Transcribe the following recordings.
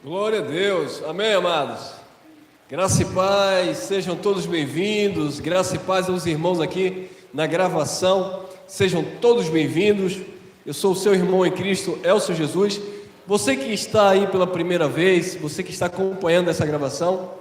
Glória a Deus, amém, amados? Graça e paz, sejam todos bem-vindos. Graça e paz aos irmãos aqui na gravação, sejam todos bem-vindos. Eu sou o seu irmão em Cristo, Elcio Jesus. Você que está aí pela primeira vez, você que está acompanhando essa gravação,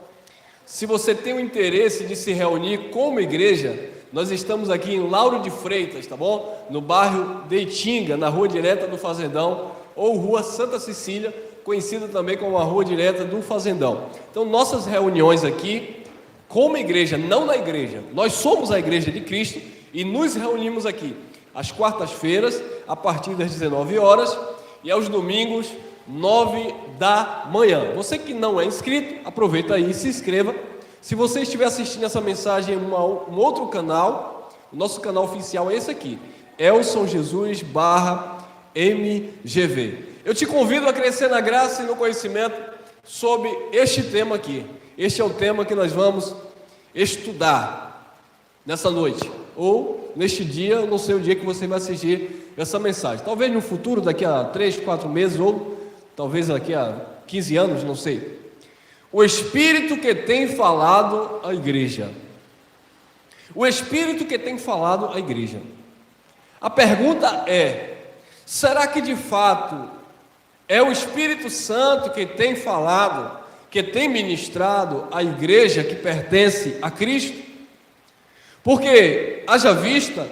se você tem o interesse de se reunir como igreja, nós estamos aqui em Lauro de Freitas, tá bom? No bairro de Itinga, na rua direta do Fazendão, ou rua Santa Cecília, conhecida também como a rua direta do Fazendão. Então, nossas reuniões aqui, como igreja, não na igreja, nós somos a igreja de Cristo e nos reunimos aqui às quartas-feiras, a partir das 19 horas, e aos domingos, 9 da manhã. Você que não é inscrito, aproveita aí e se inscreva. Se você estiver assistindo essa mensagem em um outro canal, o nosso canal oficial é esse aqui, Elcio Jesus /MGV. Eu te convido a crescer na graça e no conhecimento sobre este tema aqui. Este é o tema que nós vamos estudar nessa noite, ou neste dia, eu não sei o dia que você vai assistir essa mensagem. Talvez no futuro, daqui a 3, 4 meses, ou talvez daqui a 15 anos, não sei. O Espírito que tem falado à igreja. O Espírito que tem falado à igreja. A pergunta é: será que de fato é o Espírito Santo que tem falado, que tem ministrado à igreja que pertence a Cristo? Porque, haja vista,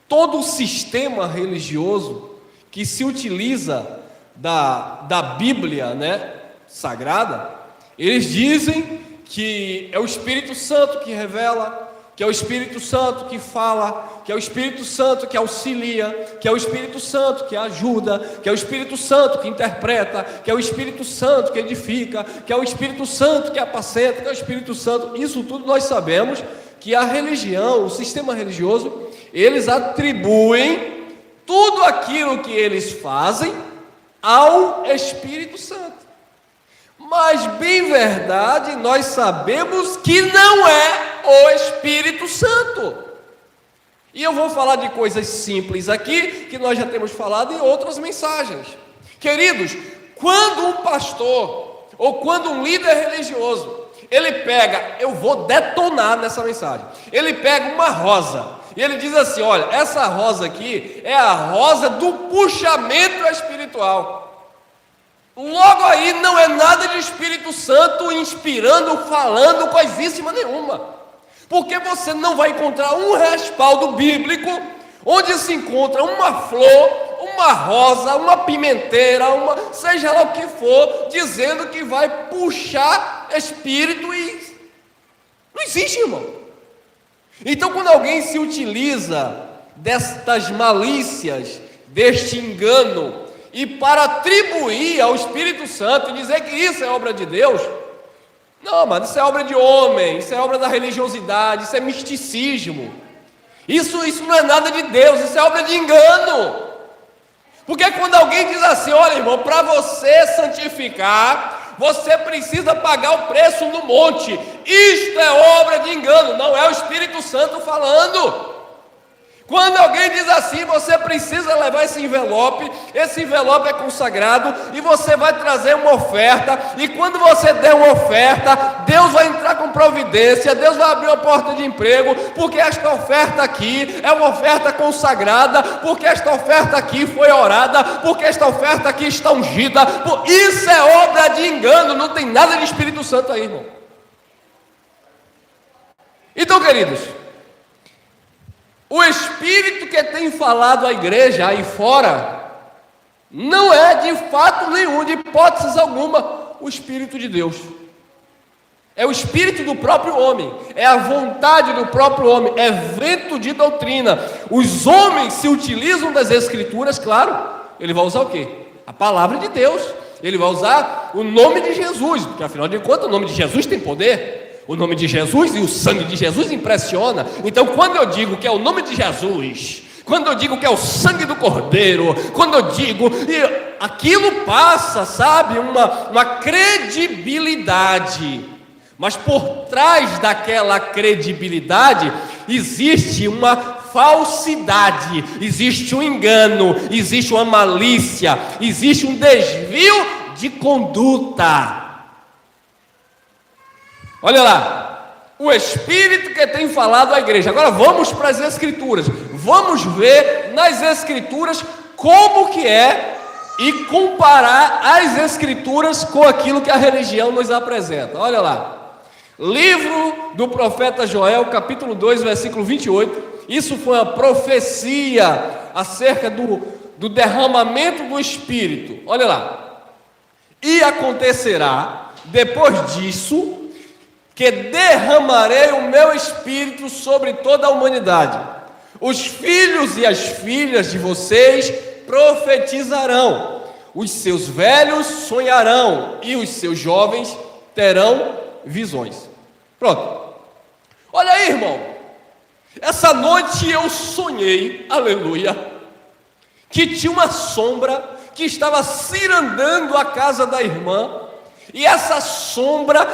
todo o sistema religioso que se utiliza da Bíblia, sagrada, eles dizem que é o Espírito Santo que revela, que é o Espírito Santo que fala, que é o Espírito Santo que auxilia, que é o Espírito Santo que ajuda, que é o Espírito Santo que interpreta, que é o Espírito Santo que edifica, que é o Espírito Santo que apacenta, que é o Espírito Santo. Isso tudo nós sabemos que a religião, o sistema religioso, eles atribuem tudo aquilo que eles fazem ao Espírito Santo. Mas, bem verdade, nós sabemos que não é o Espírito Santo. E eu vou falar de coisas simples aqui, que nós já temos falado em outras mensagens. Queridos, quando um pastor, ou quando um líder religioso, ele pega, eu vou detonar nessa mensagem, ele pega uma rosa, e ele diz assim: olha, essa rosa aqui é a rosa do puxamento espiritual. Logo aí não é nada de Espírito Santo inspirando, falando coisíssima nenhuma, porque você não vai encontrar um respaldo bíblico onde se encontra uma flor, uma rosa, uma pimenteira, seja lá o que for, dizendo que vai puxar espírito, e não existe, irmão. Então, quando alguém se utiliza destas malícias, deste engano, e para atribuir ao Espírito Santo e dizer que isso é obra de Deus, não, mas isso é obra de homem, isso é obra da religiosidade, isso é misticismo, isso não é nada de Deus, isso é obra de engano. Porque quando alguém diz assim: olha, irmão, para você santificar, você precisa pagar o preço no monte, isto é obra de engano, não é o Espírito Santo falando. Quando alguém diz assim: você precisa levar esse envelope é consagrado, e você vai trazer uma oferta, e quando você der uma oferta, Deus vai entrar com providência, Deus vai abrir uma porta de emprego, porque esta oferta aqui é uma oferta consagrada, porque esta oferta aqui foi orada, porque esta oferta aqui está ungida. Isso é obra de engano, não tem nada de Espírito Santo aí, irmão. Então, queridos, o Espírito que tem falado à igreja aí fora não é de fato nenhum, de hipóteses alguma, o Espírito de Deus. É o espírito do próprio homem, é a vontade do próprio homem, é vento de doutrina. Os homens se utilizam das Escrituras, claro, ele vai usar o quê? A palavra de Deus, ele vai usar o nome de Jesus, porque afinal de contas o nome de Jesus tem poder. O nome de Jesus e o sangue de Jesus impressiona. Então, quando eu digo que é o nome de Jesus, quando eu digo que é o sangue do Cordeiro, quando eu digo, aquilo passa, sabe, uma credibilidade. Mas por trás daquela credibilidade existe uma falsidade, existe um engano, existe uma malícia, existe um desvio de conduta. Olha lá, o Espírito que tem falado à igreja. Agora vamos para as Escrituras. Vamos ver nas Escrituras como que é e comparar as Escrituras com aquilo que a religião nos apresenta. Olha lá. Livro do profeta Joel, capítulo 2, versículo 28. Isso foi uma profecia acerca do derramamento do Espírito. Olha lá. E acontecerá, depois disso, que derramarei o meu Espírito sobre toda a humanidade. Os filhos e as filhas de vocês profetizarão. Os seus velhos sonharão e os seus jovens terão visões. Pronto. Olha aí, irmão. Essa noite eu sonhei, aleluia, que tinha uma sombra que estava cirandando a casa da irmã. E essa sombra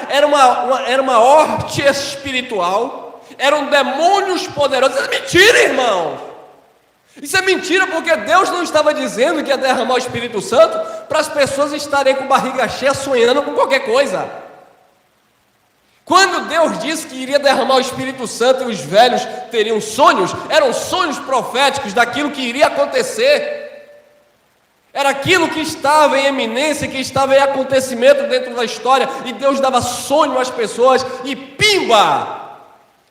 era uma horte espiritual, eram demônios poderosos. Isso é mentira, irmão. Isso é mentira, porque Deus não estava dizendo que ia derramar o Espírito Santo para as pessoas estarem com barriga cheia, sonhando com qualquer coisa. Quando Deus disse que iria derramar o Espírito Santo e os velhos teriam sonhos, eram sonhos proféticos daquilo que iria acontecer. Era aquilo que estava em eminência, que estava em acontecimento dentro da história, e Deus dava sonho às pessoas, e pimba!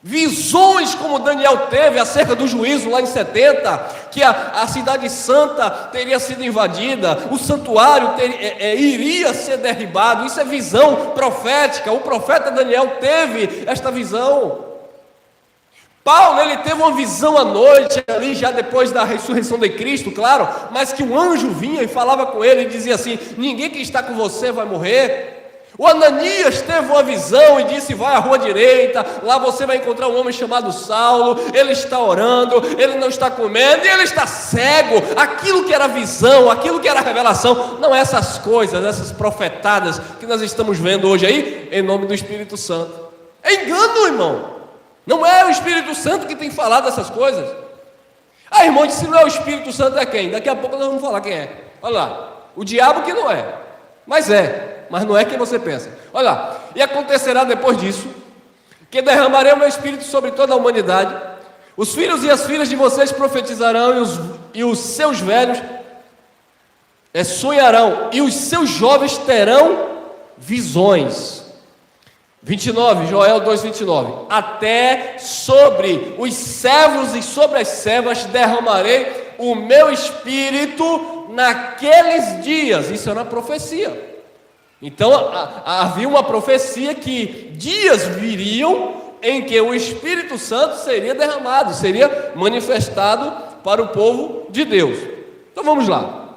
Visões como Daniel teve acerca do juízo lá em 70, que a cidade santa teria sido invadida, o santuário iria ser derribado. Isso é visão profética. O profeta Daniel teve esta visão. Paulo, ele teve uma visão à noite, ali já depois da ressurreição de Cristo, claro, mas que um anjo vinha e falava com ele e dizia assim: ninguém que está com você vai morrer. O Ananias teve uma visão e disse: vai à rua direita, lá você vai encontrar um homem chamado Saulo, ele está orando, ele não está comendo e ele está cego. Aquilo que era visão, aquilo que era revelação, não é essas coisas, essas profetadas que nós estamos vendo hoje aí, em nome do Espírito Santo. É engano, irmão. Não é o Espírito Santo que tem falado essas coisas. Ah, irmão, se não é o Espírito Santo, é quem? Daqui a pouco nós vamos falar quem é. Olha lá, o diabo que não é, mas não é quem você pensa. Olha lá, e acontecerá depois disso, que derramarei o meu Espírito sobre toda a humanidade. Os filhos e as filhas de vocês profetizarão, e os seus velhos sonharão, e os seus jovens terão visões. 29, Joel 2,29. Até sobre os servos e sobre as servas derramarei o meu Espírito naqueles dias. Isso era uma profecia. Então havia uma profecia que dias viriam em que o Espírito Santo seria derramado, seria manifestado para o povo de Deus. Então vamos lá.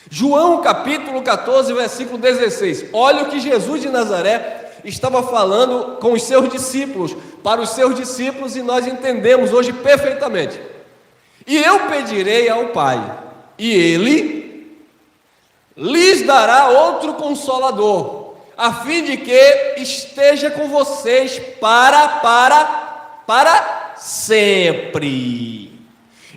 João capítulo 14, versículo 16. Olha o que Jesus de Nazaré estava falando com os seus discípulos, para os seus discípulos, e nós entendemos hoje perfeitamente. E eu pedirei ao Pai, e Ele lhes dará outro Consolador, a fim de que esteja com vocês para sempre.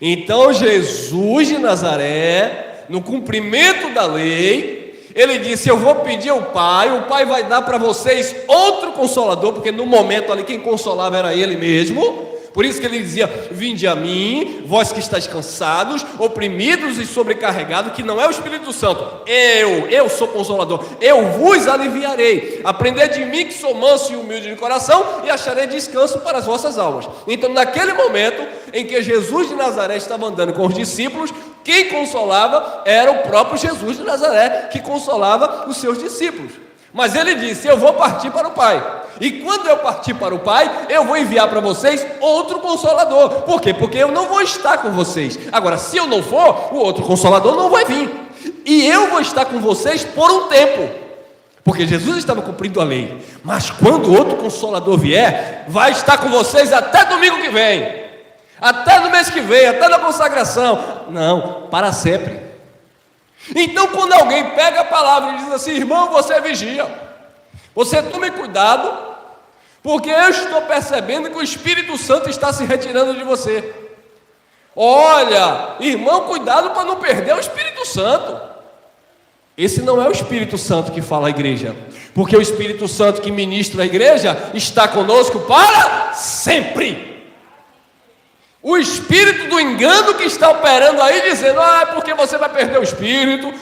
Então Jesus de Nazaré, no cumprimento da lei, ele disse: eu vou pedir ao Pai, o Pai vai dar para vocês outro Consolador, porque no momento ali quem consolava era Ele mesmo. Por isso que ele dizia: vinde a mim, vós que estáis cansados, oprimidos e sobrecarregados, que não é o Espírito Santo, eu sou Consolador, eu vos aliviarei. Aprendei de mim, que sou manso e humilde de coração, e acharei descanso para as vossas almas. Então, naquele momento em que Jesus de Nazaré estava andando com os discípulos, quem consolava era o próprio Jesus de Nazaré, que consolava os seus discípulos. Mas ele disse: eu vou partir para o Pai, e quando eu partir para o Pai, eu vou enviar para vocês outro Consolador. Por quê? Porque eu não vou estar com vocês. Agora, se eu não for, o outro Consolador não vai vir, e eu vou estar com vocês por um tempo, porque Jesus estava cumprindo a lei. Mas quando o outro Consolador vier, vai estar com vocês até domingo que vem, até no mês que vem, até na consagração. Não, para sempre. Então, quando alguém pega a palavra e diz assim: irmão, você vigia, você tome cuidado, porque eu estou percebendo que o Espírito Santo está se retirando de você. Olha, irmão, cuidado para não perder o Espírito Santo. Esse não é o Espírito Santo que fala à igreja, porque o Espírito Santo que ministra a igreja está conosco para sempre. O espírito do engano que está operando aí, dizendo, é porque você vai perder o espírito,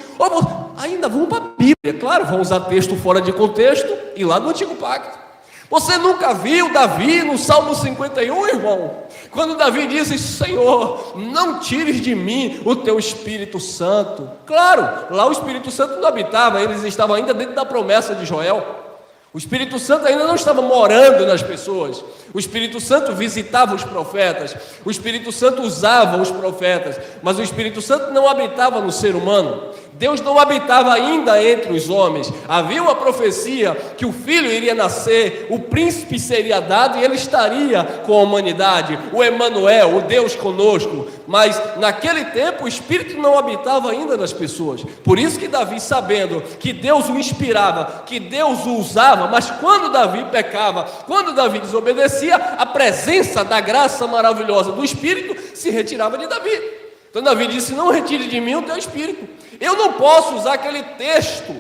ainda vamos para a Bíblia, claro, vamos usar texto fora de contexto, e lá do Antigo Pacto. Você nunca viu Davi no Salmo 51, irmão? Quando Davi disse, Senhor, não tires de mim o teu Espírito Santo. Claro, lá o Espírito Santo não habitava, eles estavam ainda dentro da promessa de Joel. O Espírito Santo ainda não estava morando nas pessoas. O Espírito Santo visitava os profetas. O Espírito Santo usava os profetas. Mas o Espírito Santo não habitava no ser humano. Deus não habitava ainda entre os homens. Havia uma profecia que o filho iria nascer, o príncipe seria dado e ele estaria com a humanidade, o Emanuel, o Deus conosco. Mas naquele tempo o Espírito não habitava ainda nas pessoas. Por isso que Davi, sabendo que Deus o inspirava, que Deus o usava, mas quando Davi pecava, quando Davi desobedecia, a presença da graça maravilhosa do Espírito se retirava de Davi. Então Davi disse, não retire de mim o teu Espírito. Eu não posso usar aquele texto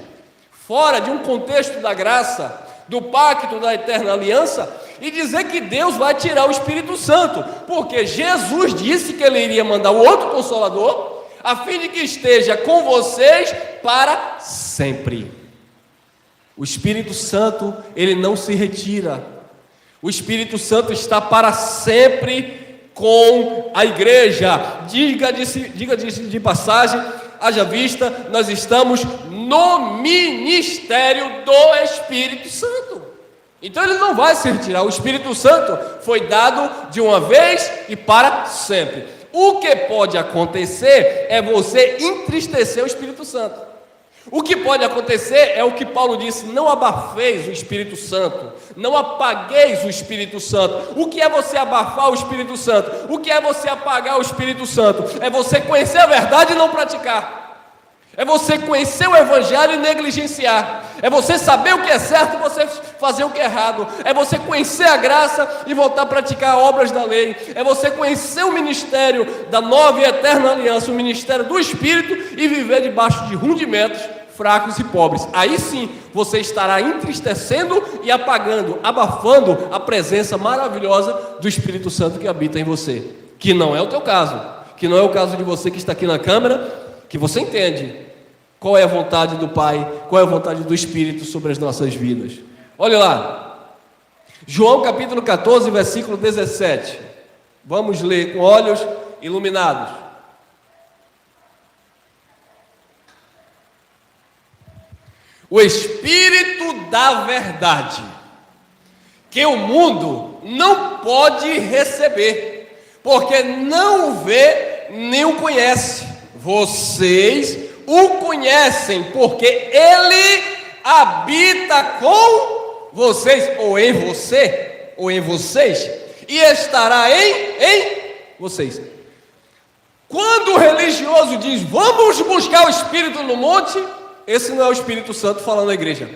fora de um contexto da graça, do pacto da eterna aliança, e dizer que Deus vai tirar o Espírito Santo, porque Jesus disse que ele iria mandar o outro Consolador, a fim de que esteja com vocês para sempre. O Espírito Santo, ele não se retira. O Espírito Santo está para sempre com a igreja. Diga-se de passagem, haja vista, nós estamos no ministério do Espírito Santo. Então ele não vai se retirar. O Espírito Santo foi dado de uma vez e para sempre. O que pode acontecer é você entristecer o Espírito Santo. O que pode acontecer é o que Paulo disse, não abafeis o Espírito Santo, não apagueis o Espírito Santo. O que é você abafar o Espírito Santo? O que é você apagar o Espírito Santo? É você conhecer a verdade e não praticar. É você conhecer o Evangelho e negligenciar. É você saber o que é certo e você fazer o que é errado. É você conhecer a graça e voltar a praticar obras da lei. É você conhecer o ministério da nova e eterna aliança, o ministério do Espírito, e viver debaixo de rudimentos fracos e pobres. Aí sim você estará entristecendo e apagando, abafando a presença maravilhosa do Espírito Santo que habita em você. Que não é o teu caso. Que não é o caso de você que está aqui na câmera, que você entende qual é a vontade do Pai, qual é a vontade do Espírito sobre as nossas vidas. Olha lá, João capítulo 14, versículo 17. Vamos ler com olhos iluminados. O Espírito da verdade, que o mundo não pode receber, porque não o vê nem o conhece. Vocês o conhecem, porque ele habita com vocês, ou em você, ou em vocês, e estará em vocês. Quando o religioso diz, vamos buscar o Espírito no monte, esse não é o Espírito Santo falando à igreja.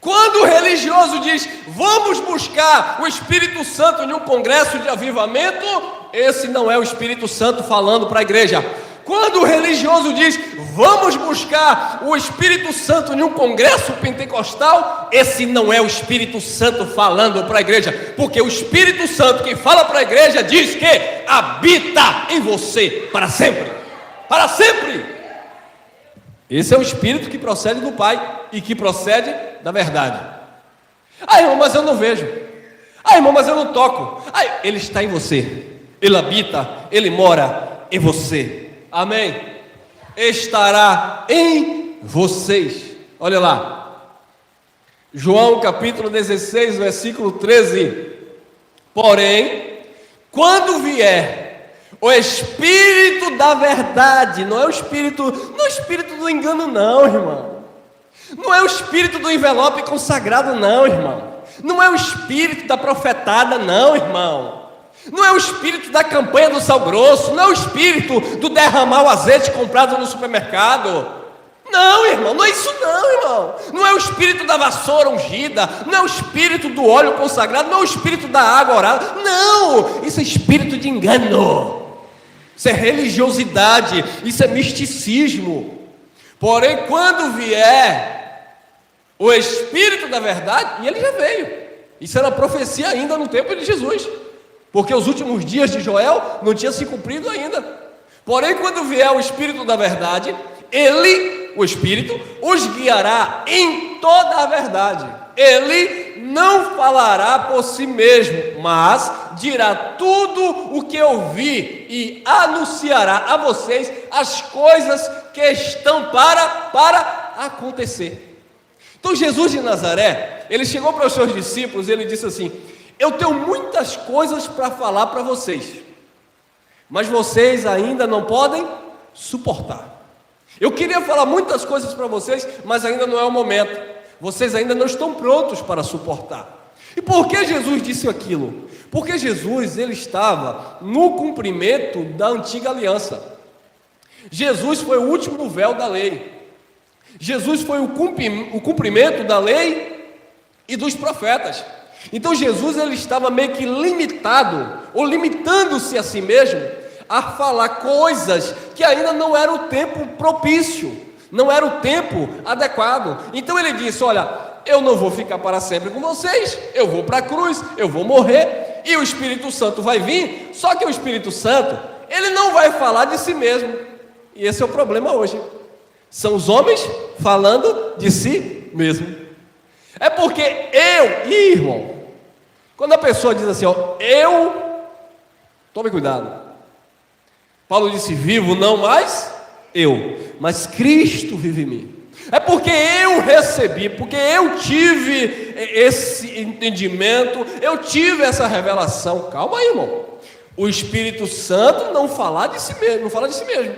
Quando o religioso diz, vamos buscar o Espírito Santo em um congresso de avivamento, esse não é o Espírito Santo falando para a igreja. Quando o religioso diz, vamos buscar o Espírito Santo em um congresso pentecostal, esse não é o Espírito Santo falando para a igreja, porque o Espírito Santo que fala para a igreja diz que habita em você para sempre. Para sempre! Esse é o Espírito que procede do Pai e que procede da verdade. Irmão, mas eu não vejo. Irmão, mas eu não toco. Ele está em você. Ele habita, ele mora em você. Amém? Estará em vocês. Olha lá. João capítulo 16, versículo 13. Porém, quando vier o Espírito da verdade, não é o Espírito do engano não, irmão. Não é o Espírito do envelope consagrado não, irmão. Não é o Espírito da profetada não, irmão. Não é o Espírito da campanha do sal grosso, não é o Espírito do derramar o azeite comprado no supermercado. Não, irmão, não é isso não, irmão. Não é o Espírito da vassoura ungida, não é o Espírito do óleo consagrado, não é o Espírito da água orada. Não, isso é espírito de engano. Isso é religiosidade, isso é misticismo. Porém, quando vier o Espírito da verdade, e ele já veio. Isso era profecia ainda no tempo de Jesus, porque os últimos dias de Joel não tinham se cumprido ainda. Porém, quando vier o Espírito da verdade, ele, o Espírito, os guiará em toda a verdade. Ele não falará por si mesmo, mas dirá tudo o que ouvi e anunciará a vocês as coisas que estão para acontecer. Então Jesus de Nazaré, ele chegou para os seus discípulos e ele disse assim: eu tenho muitas coisas para falar para vocês, mas vocês ainda não podem suportar. Eu queria falar muitas coisas para vocês, mas ainda não é o momento. Vocês ainda não estão prontos para suportar. E por que Jesus disse aquilo? Porque Jesus, ele estava no cumprimento da antiga aliança. Jesus foi o último véu da lei. Jesus foi o cumprimento da lei e dos profetas. Então Jesus, ele estava meio que limitado, ou limitando-se a si mesmo, a falar coisas que ainda não era o tempo propício, não era o tempo adequado. Então ele disse: olha, eu não vou ficar para sempre com vocês, eu vou para a cruz, eu vou morrer, e o Espírito Santo vai vir. Só que o Espírito Santo, ele não vai falar de si mesmo, e esse é o problema hoje. São os homens falando de si mesmo. É porque irmão, quando a pessoa diz assim, ó, tome cuidado. Paulo disse: vivo não mais eu, mas Cristo vive em mim. É porque eu recebi, porque eu tive esse entendimento, eu tive essa revelação. Calma aí, irmão. O Espírito Santo não fala de si mesmo, não fala de si mesmo.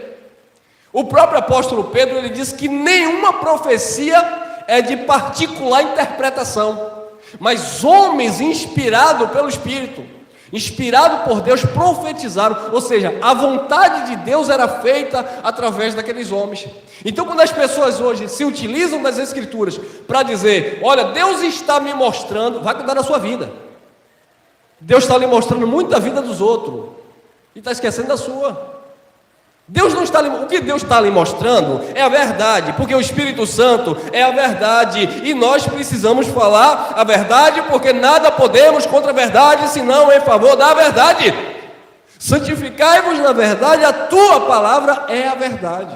O próprio apóstolo Pedro, ele diz que nenhuma profecia é de particular interpretação, mas homens inspirados pelo Espírito, inspirado por Deus, profetizaram. Ou seja, a vontade de Deus era feita através daqueles homens. Então, quando as pessoas hoje se utilizam das Escrituras para dizer: olha, Deus está me mostrando, vai cuidar da sua vida. Deus está lhe mostrando muito da vida dos outros e está esquecendo da sua. Deus não está o que Deus está lhe mostrando é a verdade, porque o Espírito Santo é a verdade, e nós precisamos falar a verdade, porque nada podemos contra a verdade, senão em favor da verdade. Santificai-vos na verdade, a tua palavra é a verdade.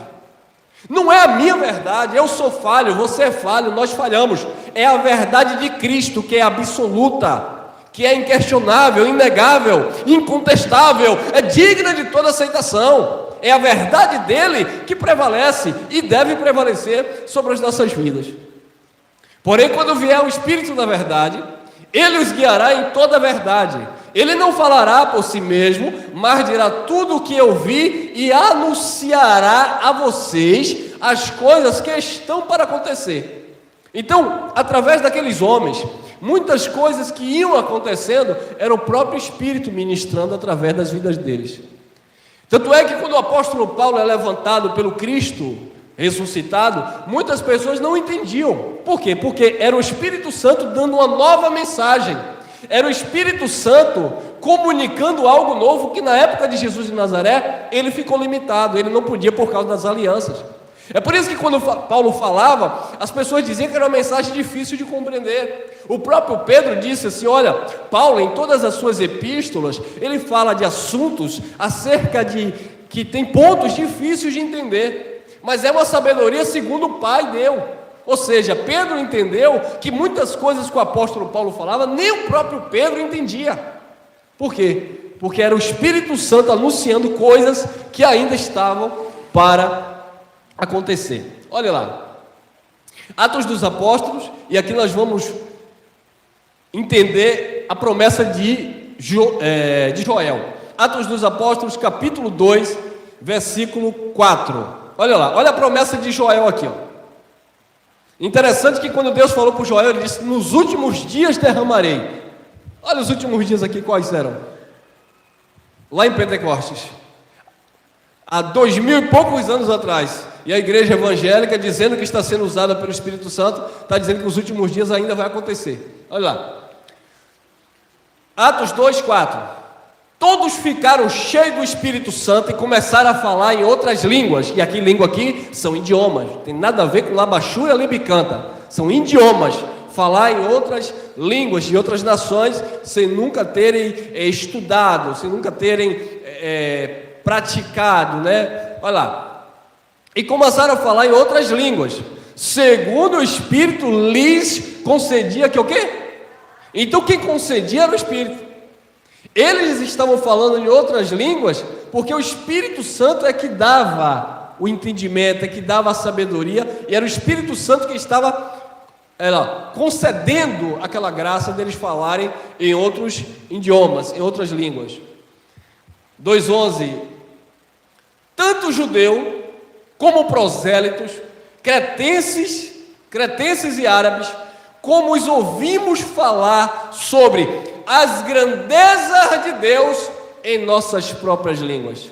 Não é a minha verdade, eu sou falho, você é falho, nós falhamos. É a verdade de Cristo, que é absoluta, que é inquestionável, inegável, incontestável, é digna de toda aceitação. É a verdade dele que prevalece e deve prevalecer sobre as nossas vidas. Porém, quando vier o Espírito da verdade, ele os guiará em toda a verdade. Ele não falará por si mesmo, mas dirá tudo o que eu vi e anunciará a vocês as coisas que estão para acontecer. Então, através daqueles homens, muitas coisas que iam acontecendo, era o próprio Espírito ministrando através das vidas deles. Tanto é que quando o apóstolo Paulo é levantado pelo Cristo ressuscitado, muitas pessoas não entendiam. Por quê? Porque era o Espírito Santo dando uma nova mensagem. Era o Espírito Santo comunicando algo novo que na época de Jesus de Nazaré, ele ficou limitado, ele não podia por causa das alianças. É por isso que quando Paulo falava, as pessoas diziam que era uma mensagem difícil de compreender. O próprio Pedro disse assim: olha, Paulo em todas as suas epístolas, ele fala de assuntos acerca de que tem pontos difíceis de entender, mas é uma sabedoria segundo o Pai deu. Ou seja, Pedro entendeu que muitas coisas que o apóstolo Paulo falava, nem o próprio Pedro entendia. Por quê? Porque era o Espírito Santo anunciando coisas que ainda estavam para acontecer. Olha lá, Atos dos Apóstolos, e aqui nós vamos entender a promessa de Joel. Atos dos Apóstolos, capítulo 2, versículo 4. Olha lá, olha a promessa de Joel aqui, ó. Interessante que quando Deus falou para Joel, ele disse: nos últimos dias derramarei. Olha os últimos dias aqui, quais eram? Lá em Pentecostes, há 2000 e poucos anos atrás, e a igreja evangélica, dizendo que está sendo usada pelo Espírito Santo, está dizendo que os últimos dias ainda vai acontecer. Olha lá, Atos 2, 4. Todos ficaram cheios do Espírito Santo e começaram a falar em outras línguas. E aqui, língua aqui, são idiomas. Não tem nada a ver com labachura e libicanta. São idiomas. Falar em outras línguas de outras nações, sem nunca terem estudado, sem nunca terem praticado, né? Olha lá. E começaram a falar em outras línguas, segundo o Espírito lhes concedia que o quê? Então quem concedia era o Espírito. Eles estavam falando em outras línguas, porque o Espírito Santo é que dava o entendimento, é que dava a sabedoria, e era o Espírito Santo que estava concedendo aquela graça deles falarem em outros idiomas, em outras línguas. 2:11. Tanto judeu como prosélitos, cretenses e árabes, como os ouvimos falar sobre as grandezas de Deus em nossas próprias línguas.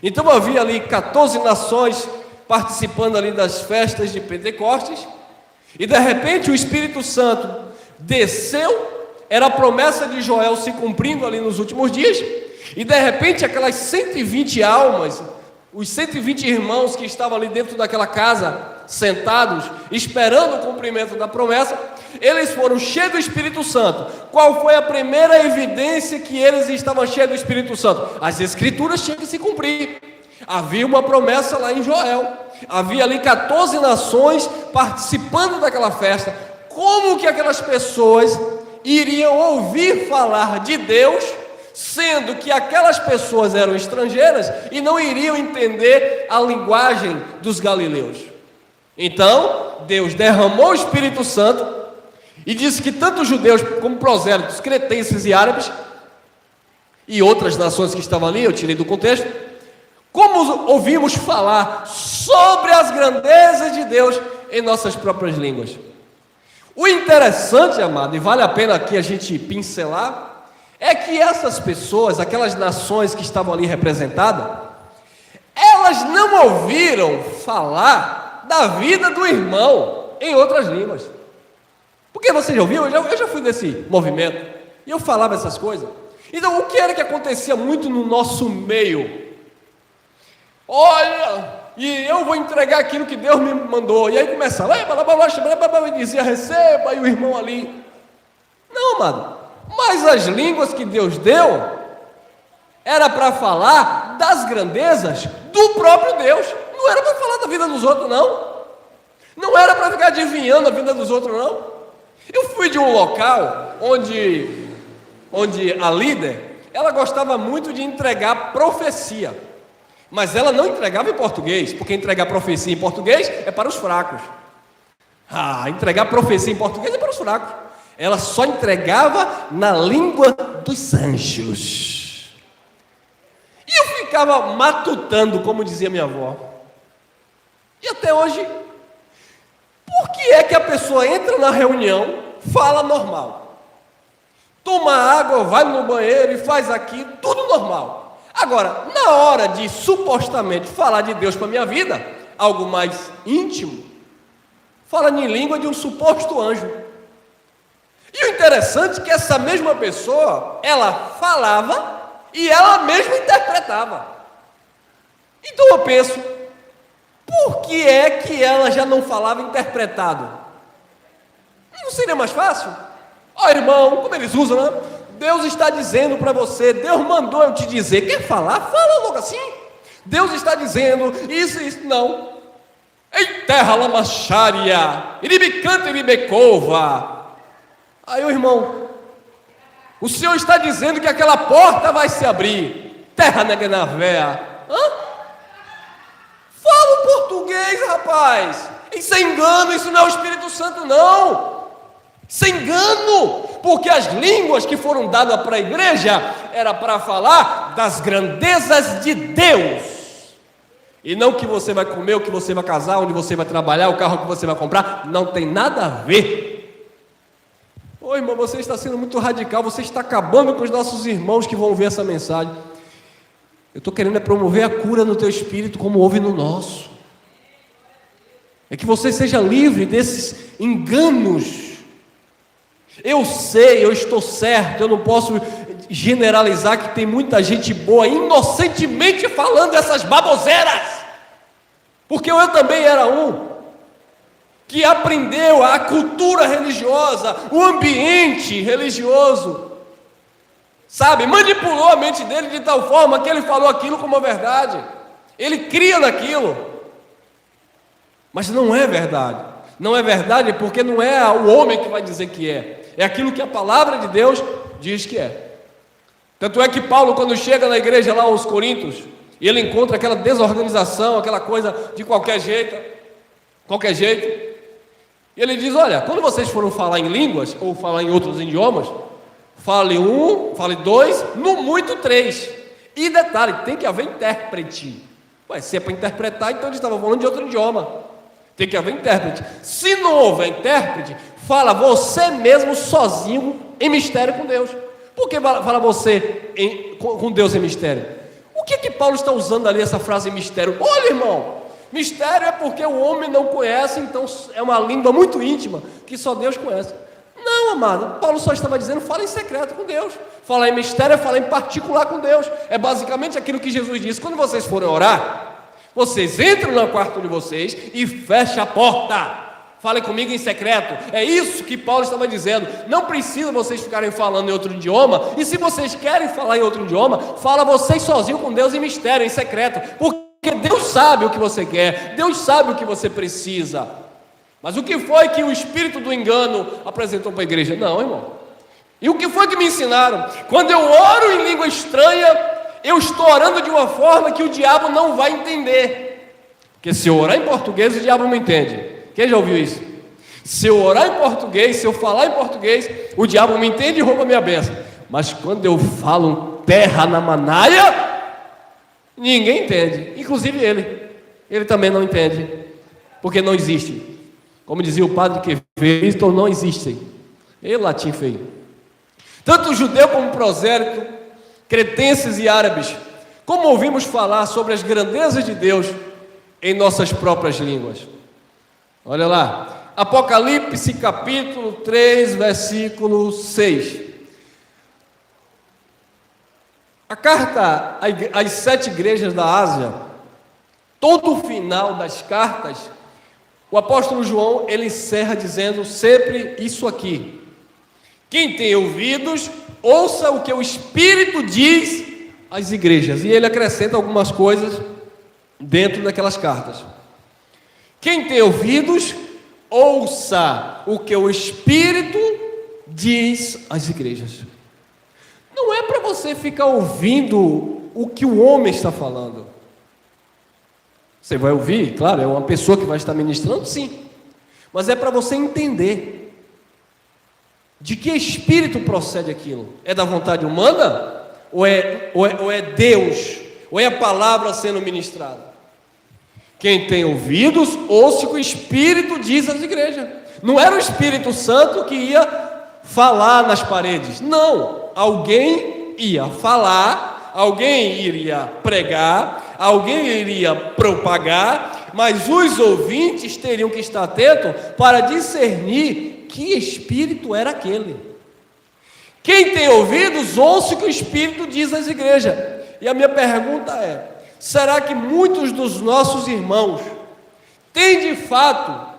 Então havia ali 14 nações participando ali das festas de Pentecostes, e de repente o Espírito Santo desceu, era a promessa de Joel se cumprindo ali nos últimos dias, e de repente aquelas 120 almas, os 120 irmãos que estavam ali dentro daquela casa, sentados, esperando o cumprimento da promessa, eles foram cheios do Espírito Santo. Qual foi a primeira evidência que eles estavam cheios do Espírito Santo? As Escrituras tinham que se cumprir. Havia uma promessa lá em Joel, havia ali 14 nações participando daquela festa. Como que aquelas pessoas iriam ouvir falar de Deus, sendo que aquelas pessoas eram estrangeiras e não iriam entender a linguagem dos galileus? Então, Deus derramou o Espírito Santo e disse que tanto judeus como prosélitos, cretenses e árabes, e outras nações que estavam ali, eu tirei do contexto, como ouvimos falar sobre as grandezas de Deus em nossas próprias línguas. O interessante, amado, e vale a pena aqui a gente pincelar, é que essas pessoas, aquelas nações que estavam ali representadas, elas não ouviram falar da vida do irmão em outras línguas. Porque você já ouviu? Eu já fui nesse movimento e eu falava essas coisas. Então o que era que acontecia muito no nosso meio? Olha, e eu vou entregar aquilo que Deus me mandou. E aí começava, e dizia, receba, e o irmão ali. Não, amado, mas as línguas que Deus deu era para falar das grandezas do próprio Deus. Não era para falar da vida dos outros, não. Não era para ficar adivinhando a vida dos outros, não. Eu fui de um local onde a líder, ela gostava muito de entregar profecia. Mas ela não entregava em português, porque entregar profecia em português é para os fracos. Entregar profecia em português é para os fracos. Ela só entregava na língua dos anjos. E eu ficava matutando, como dizia minha avó. E até hoje, por que é que a pessoa entra na reunião, fala normal, toma água, vai no banheiro e faz aquilo, tudo normal. Agora, na hora de supostamente falar de Deus para a minha vida, algo mais íntimo, fala em língua de um suposto anjo. E o interessante é que essa mesma pessoa, ela falava e ela mesma interpretava. Então eu penso, por que é que ela já não falava interpretado? Não seria mais fácil? Irmão, como eles usam, né? Deus está dizendo para você, Deus mandou eu te dizer. Quer falar? Fala logo assim. Deus está dizendo isso. Não. Em terra lamacharia, iribicanta iribecova. Aí o irmão, o Senhor está dizendo que aquela porta vai se abrir. Terra negenavéa. Fala o português, rapaz. Isso é engano, isso não é o Espírito Santo, não. Isso é engano, porque as línguas que foram dadas para a igreja era para falar das grandezas de Deus, e não o que você vai comer, o que você vai casar, onde você vai trabalhar, o carro que você vai comprar. Não tem nada a ver. Irmão, você está sendo muito radical, você está acabando com os nossos irmãos que vão ver essa mensagem. Eu estou querendo promover a cura no teu espírito, como houve no nosso. É que você seja livre desses enganos. Eu sei, eu estou certo, eu não posso generalizar que tem muita gente boa inocentemente falando essas baboseiras, porque eu também era um que aprendeu a cultura religiosa, o ambiente religioso, sabe, manipulou a mente dele de tal forma que ele falou aquilo como verdade, ele cria naquilo, mas não é verdade. Não é verdade porque não é o homem que vai dizer que é aquilo que a palavra de Deus diz que é. Tanto é que Paulo, quando chega na igreja lá aos Coríntios, e ele encontra aquela desorganização, aquela coisa de qualquer jeito, e ele diz: olha, quando vocês forem falar em línguas, ou falar em outros idiomas, fale um, fale dois, no muito três, e detalhe, tem que haver intérprete. Ué, se é para interpretar, então ele estava falando de outro idioma. Tem que haver intérprete. Se não houver intérprete, fala você mesmo sozinho em mistério com Deus. Por que fala você com Deus em mistério? O que Paulo está usando ali essa frase mistério? Olha, irmão, mistério é porque o homem não conhece, então é uma língua muito íntima que só Deus conhece. Não, amado, Paulo só estava dizendo: fala em secreto com Deus. Falar em mistério é falar em particular com Deus. É basicamente aquilo que Jesus disse: quando vocês forem orar, vocês entram no quarto de vocês e fechem a porta. Falem comigo em secreto. É isso que Paulo estava dizendo. Não precisa vocês ficarem falando em outro idioma. E se vocês querem falar em outro idioma, fala vocês sozinhos com Deus em mistério, em secreto. Porque Deus sabe o que você quer. Deus sabe o que você precisa. Mas o que foi que o espírito do engano apresentou para a igreja? Não, irmão. E o que foi que me ensinaram? Quando eu oro em língua estranha, eu estou orando de uma forma que o diabo não vai entender. Porque se eu orar em português, o diabo não entende. Quem já ouviu isso? Se eu orar em português, se eu falar em português, o diabo me entende e rouba minha bênção. Mas quando eu falo terra na manaia, ninguém entende. Inclusive ele. Ele também não entende. Porque não existe. Como dizia o padre que fez, então não existem. E latim feio. Tanto judeu como prosélito, cretenses e árabes, como ouvimos falar sobre as grandezas de Deus em nossas próprias línguas. Olha lá, Apocalipse capítulo 3, versículo 6. A carta às 7 igrejas da Ásia, todo o final das cartas, o apóstolo João, ele encerra dizendo sempre isso aqui: quem tem ouvidos, ouça o que o Espírito diz às igrejas. E ele acrescenta algumas coisas dentro daquelas cartas. Quem tem ouvidos, ouça o que o Espírito diz às igrejas. Não é para você ficar ouvindo o que o homem está falando. Você vai ouvir, claro, é uma pessoa que vai estar ministrando, sim. Mas é para você entender de que espírito procede aquilo. É da vontade humana? Ou é Deus? Ou é a palavra sendo ministrada? Quem tem ouvidos, ouça o que o Espírito diz às igrejas. Não era o Espírito Santo que ia falar nas paredes. Não, alguém ia falar, alguém iria pregar, alguém iria propagar, mas os ouvintes teriam que estar atentos para discernir que espírito era aquele. Quem tem ouvidos, ouça o que o Espírito diz às igrejas. E a minha pergunta é: será que muitos dos nossos irmãos têm de fato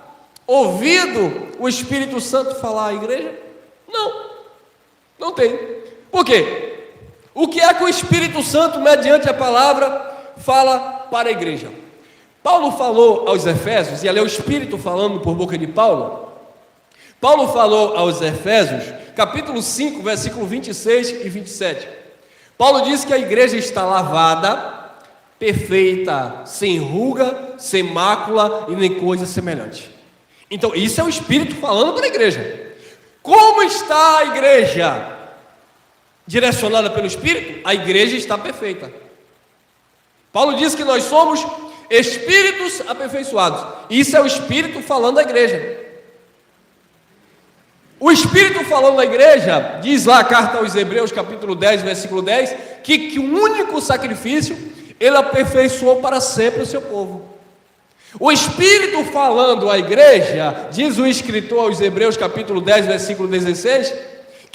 ouvido o Espírito Santo falar à igreja? Não tem. Por quê? O que é que o Espírito Santo, mediante a palavra, fala para a igreja? Paulo falou aos Efésios, e ali é o Espírito falando por boca de Paulo. Paulo falou aos Efésios, capítulo 5, versículo 26 e 27. Paulo diz que a igreja está lavada, perfeita, sem ruga, sem mácula e nem coisa semelhante. Então, isso é o Espírito falando para a igreja. Como está a igreja direcionada pelo Espírito? A igreja está perfeita. Paulo diz que nós somos espíritos aperfeiçoados. Isso é o Espírito falando à igreja. O Espírito falando à igreja, diz lá a carta aos Hebreus, capítulo 10, versículo 10, que o único sacrifício, ele aperfeiçoou para sempre o seu povo. O Espírito falando à igreja, diz o escritor aos Hebreus, capítulo 10, versículo 16,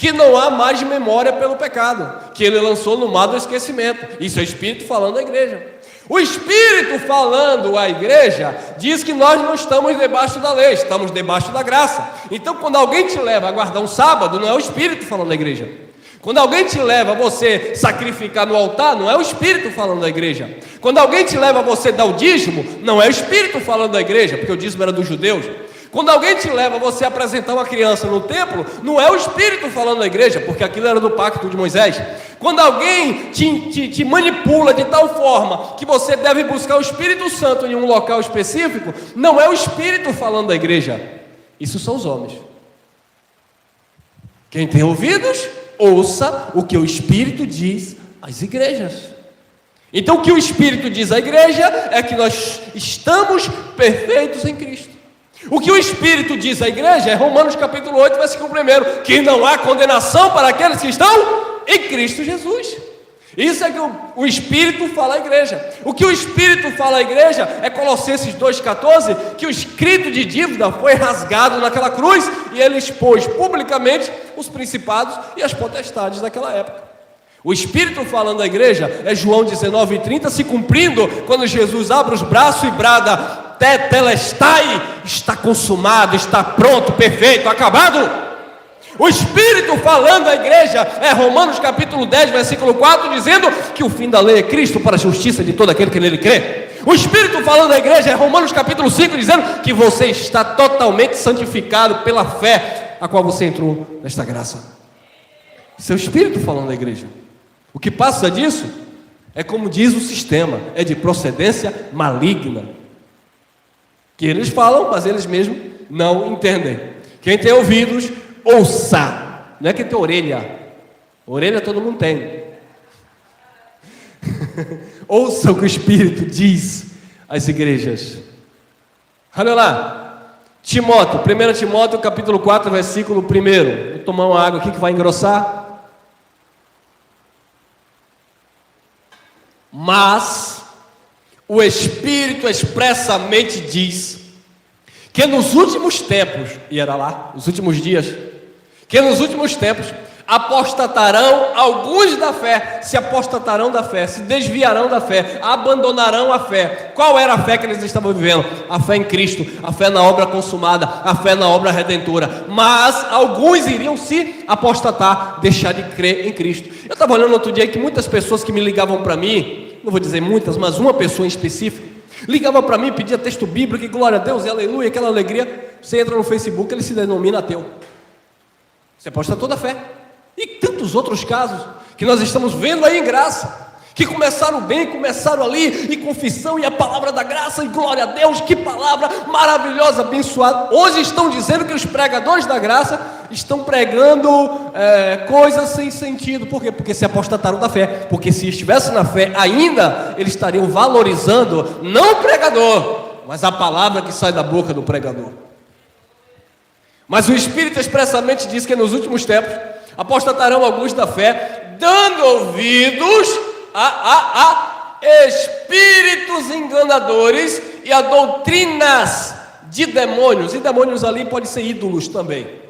que não há mais memória pelo pecado, que ele lançou no mar do esquecimento. Isso é o Espírito falando à igreja. O Espírito falando à igreja diz que nós não estamos debaixo da lei, estamos debaixo da graça. Então, quando alguém te leva a guardar um sábado, não é o Espírito falando à igreja. Quando alguém te leva a você sacrificar no altar, não é o Espírito falando à igreja. Quando alguém te leva a você dar o dízimo, não é o Espírito falando à igreja, porque o dízimo era dos judeus. Quando alguém te leva a você apresentar uma criança no templo, não é o Espírito falando à igreja, porque aquilo era do pacto de Moisés. Quando alguém te manipula de tal forma que você deve buscar o Espírito Santo em um local específico, não é o Espírito falando à igreja. Isso são os homens. Quem tem ouvidos, ouça o que o Espírito diz às igrejas. Então o que o Espírito diz à igreja é que nós estamos perfeitos em Cristo. O que o Espírito diz à igreja é Romanos capítulo 8, versículo 1, que não há condenação para aqueles que estão em Cristo Jesus. Isso é que o Espírito fala à igreja. O que o Espírito fala à igreja é Colossenses 2,14, que o escrito de dívida foi rasgado naquela cruz e ele expôs publicamente os principados e as potestades daquela época. O Espírito falando à igreja é João 19,30 se cumprindo quando Jesus abre os braços e brada: Tetelestai, está consumado, está pronto, perfeito, acabado. O Espírito falando à igreja é Romanos capítulo 10, versículo 4, dizendo que o fim da lei é Cristo para a justiça de todo aquele que nele crê. O Espírito falando à igreja é Romanos capítulo 5, dizendo que você está totalmente santificado pela fé a qual você entrou nesta graça. Isso é o Espírito falando à igreja. O que passa disso é como diz o sistema, é de procedência maligna, que eles falam, mas eles mesmos não entendem. Quem tem ouvidos, ouça. Não é quem tem orelha. Orelha todo mundo tem. Ouça o que o Espírito diz às igrejas. Olha lá, Timóteo, 1 Timóteo capítulo 4, versículo 1. Vou tomar uma água aqui que vai engrossar. Mas o Espírito expressamente diz que nos últimos tempos, e era lá, os últimos dias, que nos últimos tempos apostatarão alguns da fé, se apostatarão da fé, se desviarão da fé, abandonarão a fé. Qual era a fé que eles estavam vivendo? A fé em Cristo, a fé na obra consumada, a fé na obra redentora. Mas alguns iriam se apostatar, deixar de crer em Cristo. Eu estava olhando outro dia que muitas pessoas que me ligavam para mim, não vou dizer muitas, mas uma pessoa em específico, ligava para mim, pedia texto bíblico, e glória a Deus, e aleluia, aquela alegria. Você entra no Facebook, ele se denomina ateu. Você aposta toda a fé. E tantos outros casos que nós estamos vendo aí em graça, que começaram bem, começaram ali, e confissão, e a palavra da graça, e glória a Deus, que palavra maravilhosa, abençoada. Hoje estão dizendo que os pregadores da graça estão pregando coisas sem sentido. Por quê? Porque se apostataram da fé. Porque se estivessem na fé ainda, eles estariam valorizando não o pregador, mas a palavra que sai da boca do pregador. Mas o Espírito expressamente diz que nos últimos tempos apostatarão alguns da fé, dando ouvidos a espíritos enganadores e a doutrinas de demônios. E demônios ali podem ser ídolos também.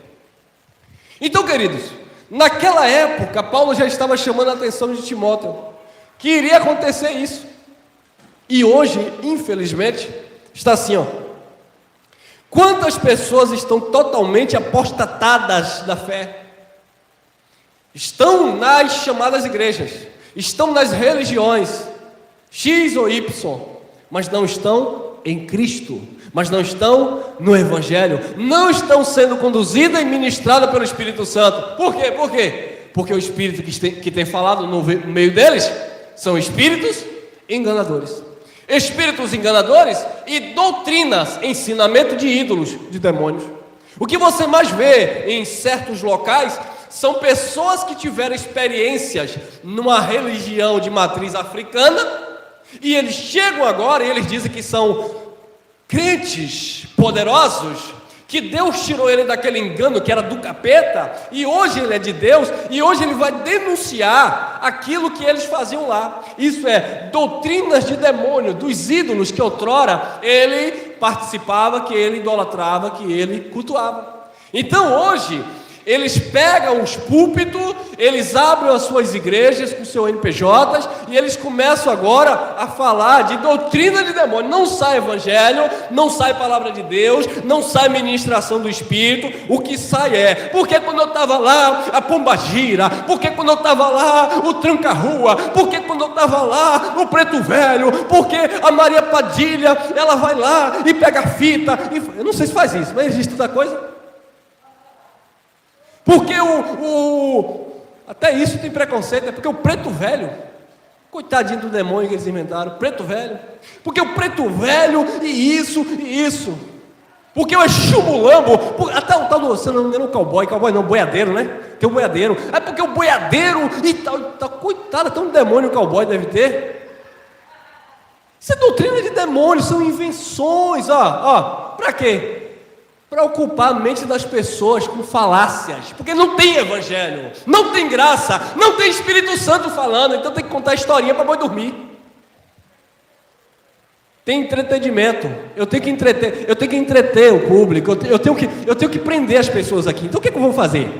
Então, queridos, naquela época Paulo já estava chamando a atenção de Timóteo que iria acontecer isso. E hoje, infelizmente, está assim, ó. Quantas pessoas estão totalmente apostatadas da fé? Estão nas chamadas igrejas, estão nas religiões X ou Y, mas não estão em Cristo, mas não estão no Evangelho, não estão sendo conduzidas e ministradas pelo Espírito Santo. Por quê? Por quê? Porque o Espírito que tem falado no meio deles são espíritos enganadores. Espíritos enganadores e doutrinas, ensinamento de ídolos, de demônios. O que você mais vê em certos locais são pessoas que tiveram experiências numa religião de matriz africana, e eles chegam agora e eles dizem que são crentes poderosos, que Deus tirou ele daquele engano que era do capeta, e hoje ele é de Deus, e hoje ele vai denunciar aquilo que eles faziam lá. Isso é doutrinas de demônio, dos ídolos que outrora ele participava, que ele idolatrava, que ele cultuava. Então hoje eles pegam os púlpitos, eles abrem as suas igrejas com seus NPJs e eles começam agora a falar de doutrina de demônio. Não sai evangelho, não sai palavra de Deus, não sai ministração do Espírito. O que sai é, porque quando eu estava lá, a pomba gira, porque quando eu estava lá, o tranca-rua, porque quando eu estava lá, o preto velho, porque a Maria Padilha, ela vai lá e pega a fita, eu não sei se faz isso, mas existe tanta coisa. Porque até isso tem preconceito, é porque o preto velho, coitadinho do demônio que eles inventaram, preto velho, porque o preto velho, e isso, porque o Exu Mulambo, até o tal do, você não é um cowboy não, boiadeiro, né? Tem um boiadeiro, é porque o boiadeiro e tal, coitado, até um demônio cowboy deve ter. Isso é doutrina de demônio, são invenções, para quê? Para ocupar a mente das pessoas com falácias, porque não tem evangelho, não tem graça, não tem Espírito Santo falando, então tem que contar historinha para boi dormir. Tem entretenimento, eu tenho que entreter o público, eu tenho que prender as pessoas aqui. Então o que eu vou fazer?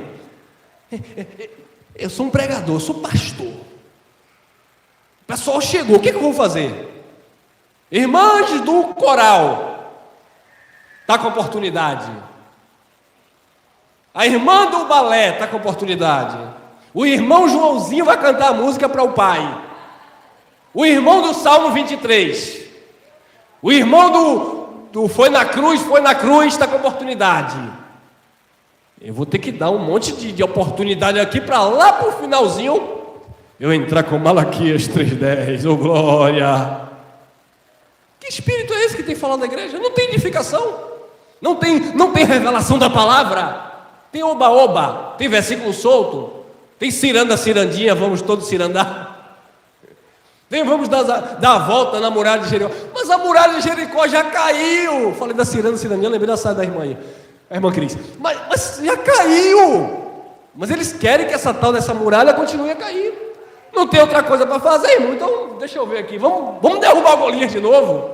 Eu sou um pregador, eu sou pastor. O pessoal chegou, o que eu vou fazer? Irmãs do coral, está com oportunidade. A irmã do balé está com oportunidade. O irmão Joãozinho vai cantar a música para o pai. O irmão do Salmo 23. O irmão do Foi na Cruz, está com oportunidade. Eu vou ter que dar um monte de oportunidade aqui para lá para o finalzinho eu entrar com Malaquias 3:10. Oh glória! Que espírito é esse que tem falado na igreja? Não tem edificação. Não tem revelação da palavra. Tem oba-oba, tem versículo solto, tem cirandinha, vamos todos cirandar. Vamos dar a volta na muralha de Jericó. Mas a muralha de Jericó já caiu. Falei da cirandinha, lembrei da saia da irmã aí, a irmã Cris. Mas já caiu. Mas eles querem que essa tal dessa muralha continue a cair. Não tem outra coisa para fazer, irmão. Então, deixa eu ver aqui. Vamos derrubar o Golias de novo.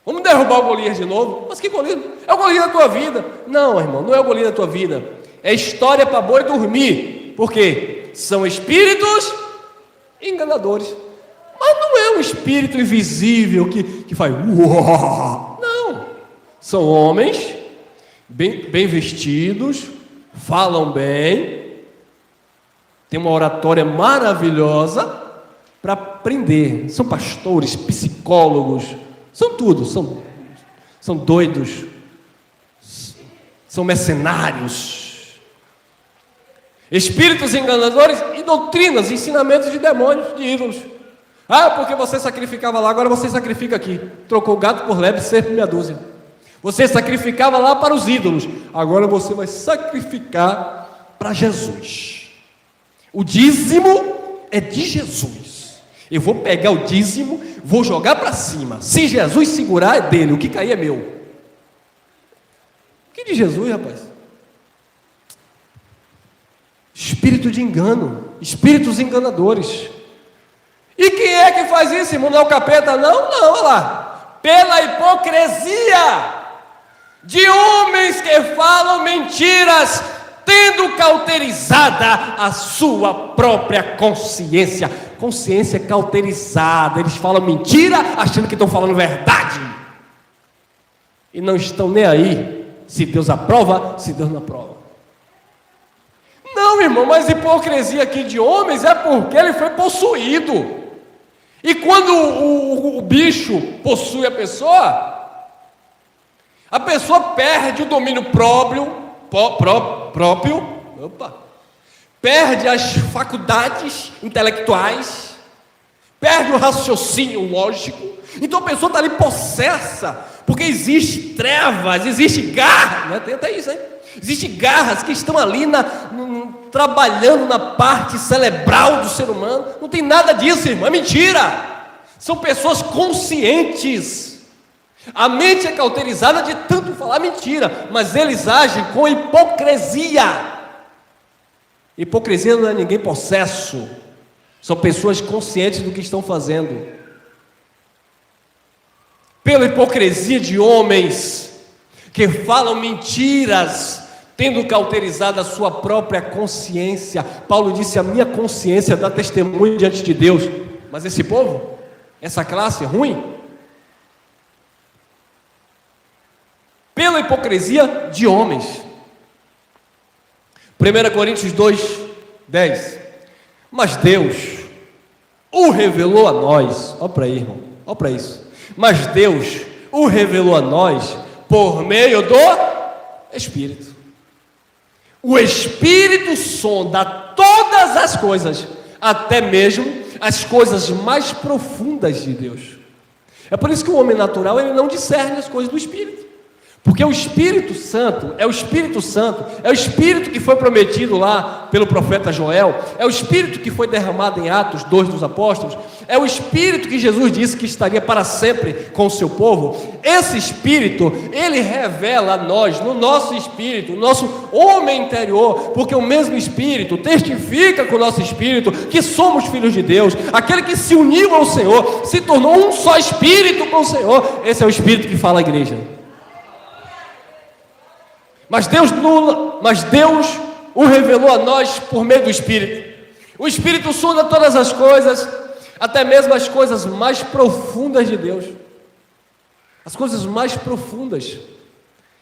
Vamos derrubar o Golias de novo. Mas que Golias? É o Golias da tua vida. Não, irmão, não é o Golias da tua vida. É história para boi dormir. Por quê? São espíritos enganadores. Mas não é um espírito invisível que faz uó. Não. São homens bem vestidos, falam bem, tem uma oratória maravilhosa para aprender. São pastores, psicólogos, são tudo, são doidos, são mercenários, espíritos enganadores e doutrinas, ensinamentos de demônios, de ídolos. Porque você sacrificava lá, agora você sacrifica aqui. Trocou gato por lebre, cerco meia dúzia. Você sacrificava lá para os ídolos, agora você vai sacrificar para Jesus. O dízimo é de Jesus. Eu vou pegar o dízimo, vou jogar para cima. Se Jesus segurar, é dele, o que cair é meu. Que de Jesus, rapaz? Espírito de engano, espíritos enganadores. E quem é que faz isso, irmão? Não é o capeta, não, olha lá. Pela hipocrisia de homens que falam mentiras, tendo cauterizada a sua própria consciência. Consciência cauterizada. Eles falam mentira, achando que estão falando verdade. E não estão nem aí, se Deus aprova, se Deus não aprova. Não, irmão, mas hipocrisia aqui de homens é porque ele foi possuído. E quando o bicho possui a pessoa perde o domínio próprio, perde as faculdades intelectuais, perde o raciocínio lógico. Então a pessoa está ali possessa, porque existe trevas, existe garra, né? Tem até isso, hein? Existem garras que estão ali trabalhando na parte cerebral do ser humano. Não tem nada disso, irmão, é mentira. São pessoas conscientes. A mente é cauterizada de tanto falar mentira, mas eles agem com hipocrisia. Hipocrisia não é ninguém possesso. São pessoas conscientes do que estão fazendo. Pela hipocrisia de homens que falam mentiras, tendo cauterizado a sua própria consciência. Paulo disse: a minha consciência dá testemunho diante de Deus. Mas esse povo, essa classe ruim, pela hipocrisia de homens. 1 Coríntios 2:10. Mas Deus o revelou a nós. Olha para aí, irmão, olha para isso. Mas Deus o revelou a nós por meio do Espírito. O Espírito sonda todas as coisas, até mesmo as coisas mais profundas de Deus. É por isso que o homem natural, ele não discerne as coisas do Espírito. Porque o Espírito Santo, é o Espírito Santo, é o Espírito que foi prometido lá pelo profeta Joel, é o Espírito que foi derramado em Atos 2 dos Apóstolos, é o Espírito que Jesus disse que estaria para sempre com o seu povo. Esse Espírito, ele revela a nós, no nosso espírito, no nosso homem interior, porque o mesmo Espírito testifica com o nosso espírito que somos filhos de Deus. Aquele que se uniu ao Senhor, se tornou um só Espírito com o Senhor. Esse é o Espírito que fala à igreja. Mas Deus o revelou a nós por meio do Espírito. O Espírito sonda todas as coisas, até mesmo as coisas mais profundas de Deus. As coisas mais profundas.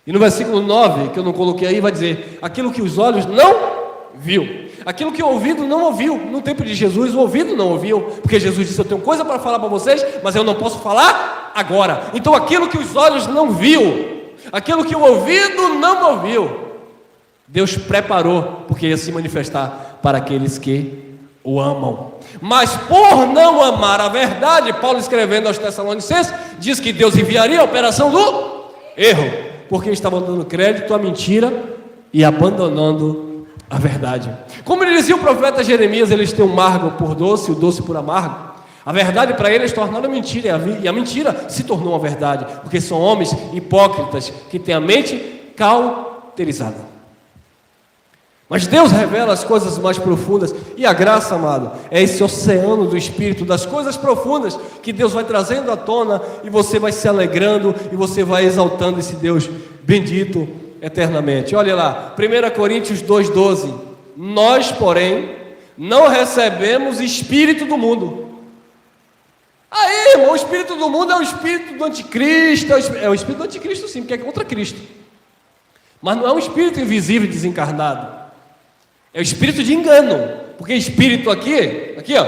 E no versículo 9, que eu não coloquei aí, vai dizer: aquilo que os olhos não viu, aquilo que o ouvido não ouviu. No tempo de Jesus, o ouvido não ouviu, porque Jesus disse: eu tenho coisa para falar para vocês, mas eu não posso falar agora. Então aquilo que os olhos não viu, aquilo que o ouvido não ouviu, Deus preparou, porque ia se manifestar para aqueles que o amam. Mas por não amar a verdade, Paulo, escrevendo aos Tessalonicenses, diz que Deus enviaria a operação do erro, porque estavam dando crédito à mentira e abandonando a verdade. Como ele dizia o profeta Jeremias: eles têm o amargo por doce, o doce por amargo. A verdade para eles tornaram mentira, e a mentira se tornou a verdade, porque são homens hipócritas que têm a mente cauterizada. Mas Deus revela as coisas mais profundas, e a graça, amado, é esse oceano do Espírito, das coisas profundas que Deus vai trazendo à tona, e você vai se alegrando, e você vai exaltando esse Deus bendito eternamente. Olha lá, 1 Coríntios 2:12. Nós, porém, não recebemos espírito do mundo. Aí, irmão, o espírito do mundo é o espírito do anticristo, é o espírito do anticristo sim, porque é contra Cristo. Mas não é um espírito invisível e desencarnado. É o espírito de engano, porque espírito aqui ó,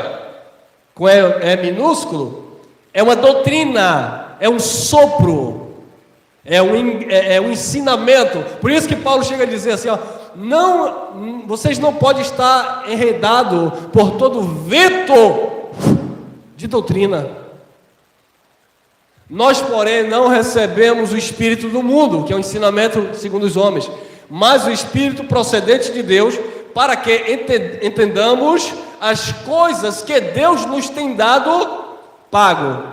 com é minúsculo, é uma doutrina, é um sopro, é um ensinamento. Por isso que Paulo chega a dizer assim, ó: vocês não podem estar enredados por todo vento de doutrina. Nós, porém, não recebemos o espírito do mundo, que é o ensinamento segundo os homens, mas o espírito procedente de Deus, para que entendamos as coisas que Deus nos tem dado pago,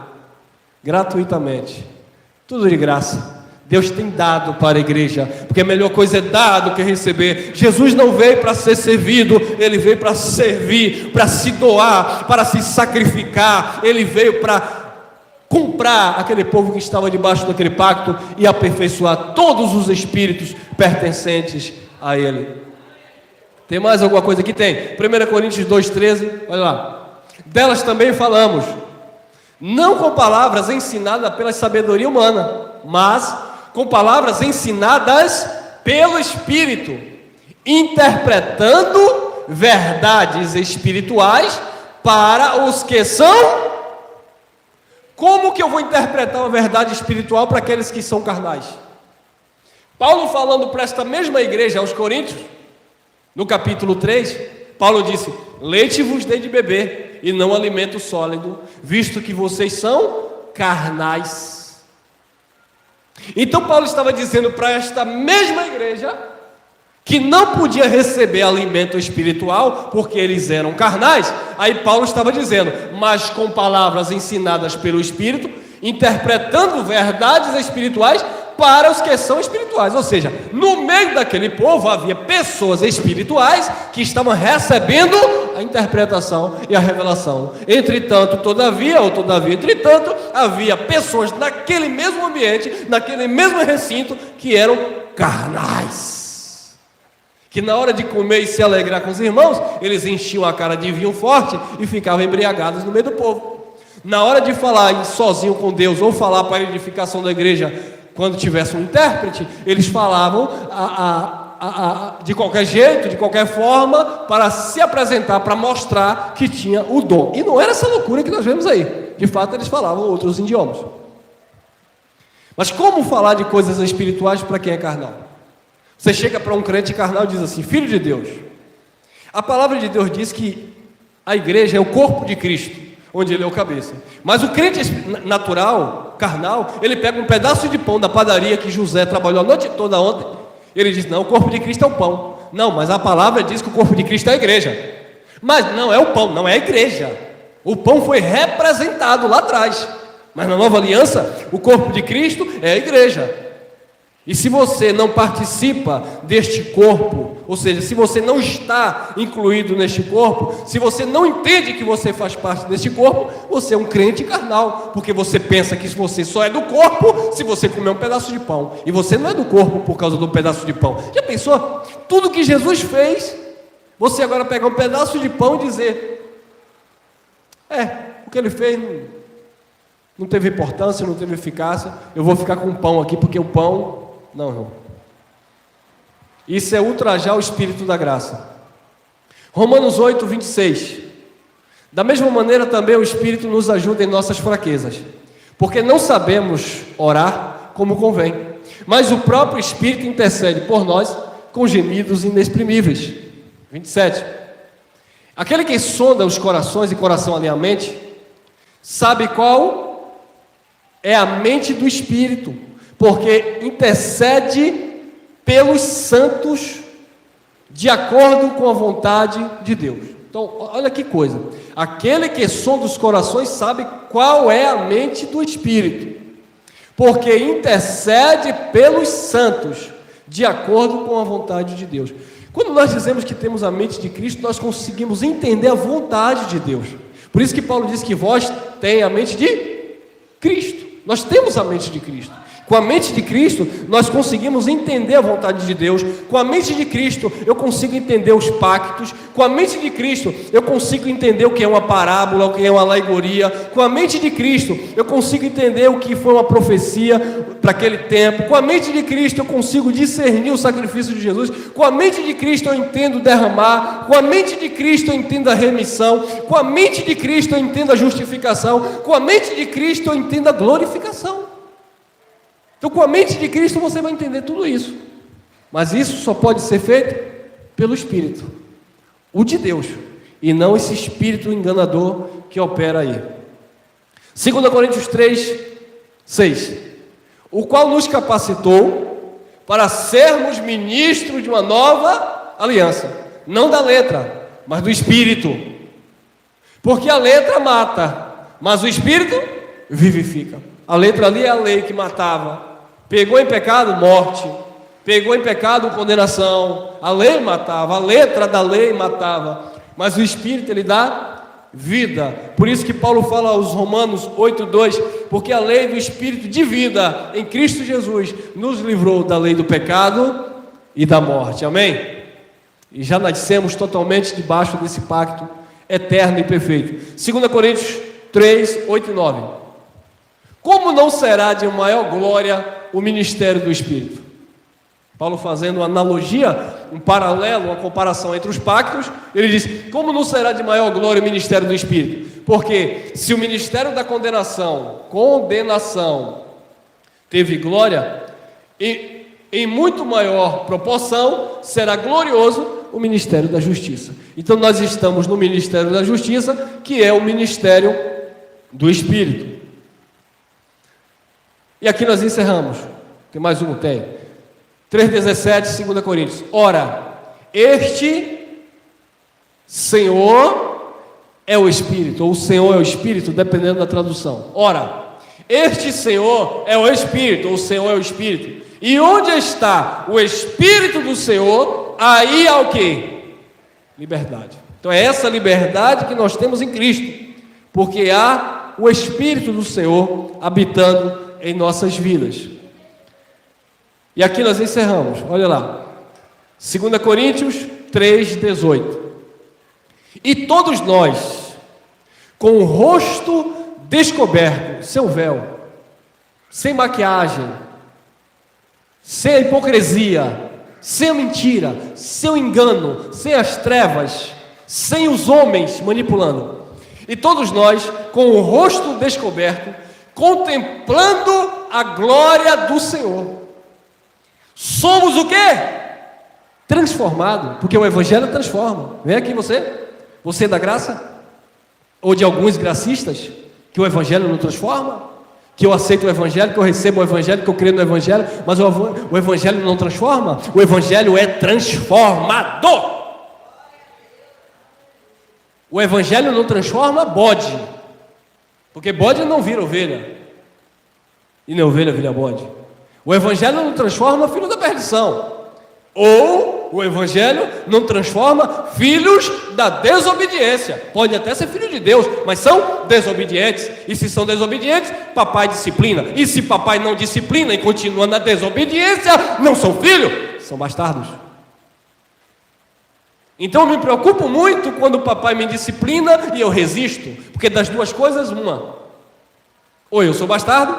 gratuitamente, tudo de graça. Deus tem dado para a igreja, porque a melhor coisa é dar do que receber. Jesus não veio para ser servido, Ele veio para servir, para se doar, para se sacrificar. Ele veio para comprar aquele povo que estava debaixo daquele pacto e aperfeiçoar todos os espíritos pertencentes a Ele. Tem mais alguma coisa aqui? Tem. 1 Coríntios 2:13, olha lá. Delas também falamos, não com palavras ensinadas pela sabedoria humana, mas com palavras ensinadas pelo Espírito, interpretando verdades espirituais para os que são. Como que eu vou interpretar uma verdade espiritual para aqueles que são carnais? Paulo, falando para esta mesma igreja, aos Coríntios, no capítulo 3, Paulo disse: leite vos dei de beber, e não alimento sólido, visto que vocês são carnais. Então Paulo estava dizendo para esta mesma igreja que não podia receber alimento espiritual, porque eles eram carnais. Aí Paulo estava dizendo, mas com palavras ensinadas pelo Espírito, interpretando verdades espirituais para os que são espirituais. Ou seja, no meio daquele povo havia pessoas espirituais que estavam recebendo a interpretação e a revelação. Entretanto, entretanto, havia pessoas naquele mesmo ambiente, naquele mesmo recinto, que eram carnais. que na hora de comer e se alegrar com os irmãos, eles enchiam a cara de vinho forte e ficavam embriagados no meio do povo. Na hora de falar sozinho com Deus ou falar para a edificação da igreja, quando tivesse um intérprete, eles falavam de qualquer jeito, de qualquer forma, para se apresentar, para mostrar que tinha o dom. E não era essa loucura que nós vemos aí. De fato, eles falavam outros idiomas. Mas como falar de coisas espirituais para quem é carnal? Você chega para um crente carnal e diz assim: filho de Deus. A palavra de Deus diz que a igreja é o corpo de Cristo, onde ele é o cabeça. Mas o crente natural, carnal, ele pega um pedaço de pão da padaria que José trabalhou a noite toda ontem. Ele diz: não, o corpo de Cristo é o pão. Não, mas a palavra diz que o corpo de Cristo é a igreja. Mas não é o pão, não é a igreja. O pão foi representado lá atrás. Mas na nova aliança, o corpo de Cristo é a igreja. E se você não participa deste corpo, ou seja, se você não está incluído neste corpo, se você não entende que você faz parte deste corpo, você é um crente carnal, porque você pensa que você só é do corpo se você comer um pedaço de pão, e você não é do corpo por causa do pedaço de pão. Já pensou? Tudo que Jesus fez, você agora pegar um pedaço de pão e dizer: o que ele fez não teve importância, não teve eficácia, eu vou ficar com o pão aqui, porque o pão... Não, irmão. Isso é ultrajar o Espírito da graça. Romanos 8, 26. Da mesma maneira também o Espírito nos ajuda em nossas fraquezas, porque não sabemos orar como convém, mas o próprio Espírito intercede por nós com gemidos inexprimíveis. 27. Aquele que sonda os corações e coração alheia à mente, sabe qual é a mente do Espírito, porque intercede pelos santos de acordo com a vontade de Deus. Então, olha que coisa. Aquele que sonda os corações sabe qual é a mente do Espírito, porque intercede pelos santos de acordo com a vontade de Deus. Quando nós dizemos que temos a mente de Cristo, nós conseguimos entender a vontade de Deus. Por isso que Paulo diz que vós tem a mente de Cristo. Nós temos a mente de Cristo. Com a mente de Cristo, nós conseguimos entender a vontade de Deus. Com a mente de Cristo, eu consigo entender os pactos. Com a mente de Cristo, eu consigo entender o que é uma parábola, o que é uma alegoria. Com a mente de Cristo, eu consigo entender o que foi uma profecia para aquele tempo. Com a mente de Cristo, eu consigo discernir o sacrifício de Jesus. Com a mente de Cristo, eu entendo derramar. Com a mente de Cristo, eu entendo a remissão. Com a mente de Cristo, eu entendo a justificação. Com a mente de Cristo, eu entendo a glorificação. Então, com a mente de Cristo, você vai entender tudo isso. Mas isso só pode ser feito pelo Espírito, o de Deus, e não esse espírito enganador que opera aí. 2 Coríntios 3, 6. O qual nos capacitou para sermos ministros de uma nova aliança, não da letra, mas do Espírito. Porque a letra mata, mas o Espírito vivifica. A letra ali é a lei que matava. Pegou em pecado, morte. Pegou em pecado, condenação. A lei matava, a letra da lei matava. Mas o Espírito, ele dá vida. Por isso que Paulo fala aos Romanos 8:2, porque a lei do Espírito de vida em Cristo Jesus nos livrou da lei do pecado e da morte. Amém? E já nascemos totalmente debaixo desse pacto eterno e perfeito. 2 Coríntios 3, 8 e 9. Como não será de maior glória o ministério do Espírito? Paulo fazendo uma analogia, um paralelo, uma comparação entre os pactos, ele diz: como não será de maior glória o ministério do Espírito? Porque se o ministério da condenação teve glória, em muito maior proporção será glorioso o ministério da justiça. Então nós estamos no ministério da justiça, que é o ministério do Espírito. E aqui nós encerramos. Tem mais um? Tem. 3,17, 2 Coríntios. Ora, este Senhor é o Espírito, ou o Senhor é o Espírito, dependendo da tradução. Ora, este Senhor é o Espírito, ou o Senhor é o Espírito. E onde está o Espírito do Senhor, aí há o quê? Liberdade. Então é essa liberdade que nós temos em Cristo, porque há o Espírito do Senhor habitando em nossas vidas. E aqui nós encerramos, olha lá, 2 Coríntios 3,18. E todos nós, com o rosto descoberto, sem véu, sem maquiagem, sem a hipocrisia, sem a mentira, sem o engano, sem as trevas, sem os homens manipulando. E todos nós, com o rosto descoberto, contemplando a glória do Senhor, somos o quê? Transformado, porque o Evangelho transforma. Vem aqui você da graça, ou de alguns gracistas, que o Evangelho não transforma, que eu aceito o Evangelho, que eu recebo o Evangelho, que eu creio no Evangelho, mas o Evangelho não transforma. O Evangelho é transformador. O Evangelho não transforma bode, porque bode não vira ovelha, e nem ovelha vira bode. O Evangelho não transforma filho da perdição, ou o Evangelho não transforma filhos da desobediência. Pode até ser filho de Deus, mas são desobedientes. E se são desobedientes, papai disciplina. E se papai não disciplina e continua na desobediência, não são filhos, são bastardos. Então eu me preocupo muito quando o papai me disciplina e eu resisto, porque das duas coisas, uma: ou eu sou bastardo,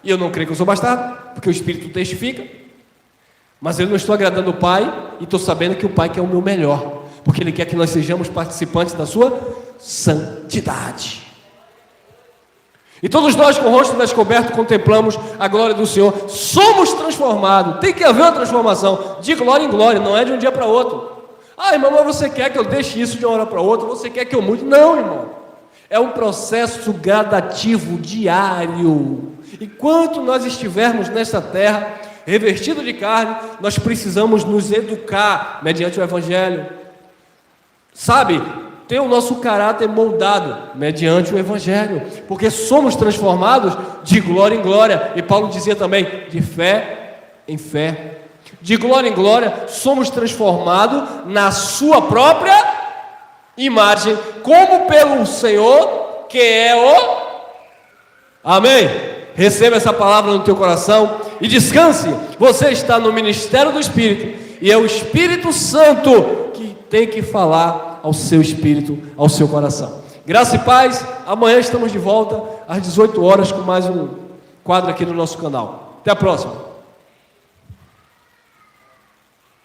e eu não creio que eu sou bastardo, porque o Espírito testifica, mas eu não estou agradando o Pai, e estou sabendo que o Pai quer o meu melhor, porque Ele quer que nós sejamos participantes da sua santidade. E todos nós, com o rosto descoberto, contemplamos a glória do Senhor, somos transformados. Tem que haver uma transformação de glória em glória, não é de um dia para outro. Ah, irmão, mas você quer que eu deixe isso de uma hora para outra? Você quer que eu mude? Não, irmão. É um processo gradativo, diário. Enquanto nós estivermos nesta terra, revestido de carne, nós precisamos nos educar mediante o Evangelho. Sabe, ter o nosso caráter moldado mediante o Evangelho, porque somos transformados de glória em glória. E Paulo dizia também, de fé em fé. De glória em glória, somos transformados na sua própria imagem, como pelo Senhor, que é o... Amém? Receba essa palavra no teu coração e descanse. Você está no ministério do Espírito, e é o Espírito Santo que tem que falar ao seu espírito, ao seu coração. Graça e paz. Amanhã estamos de volta às 18 horas com mais um quadro aqui no nosso canal. Até a próxima.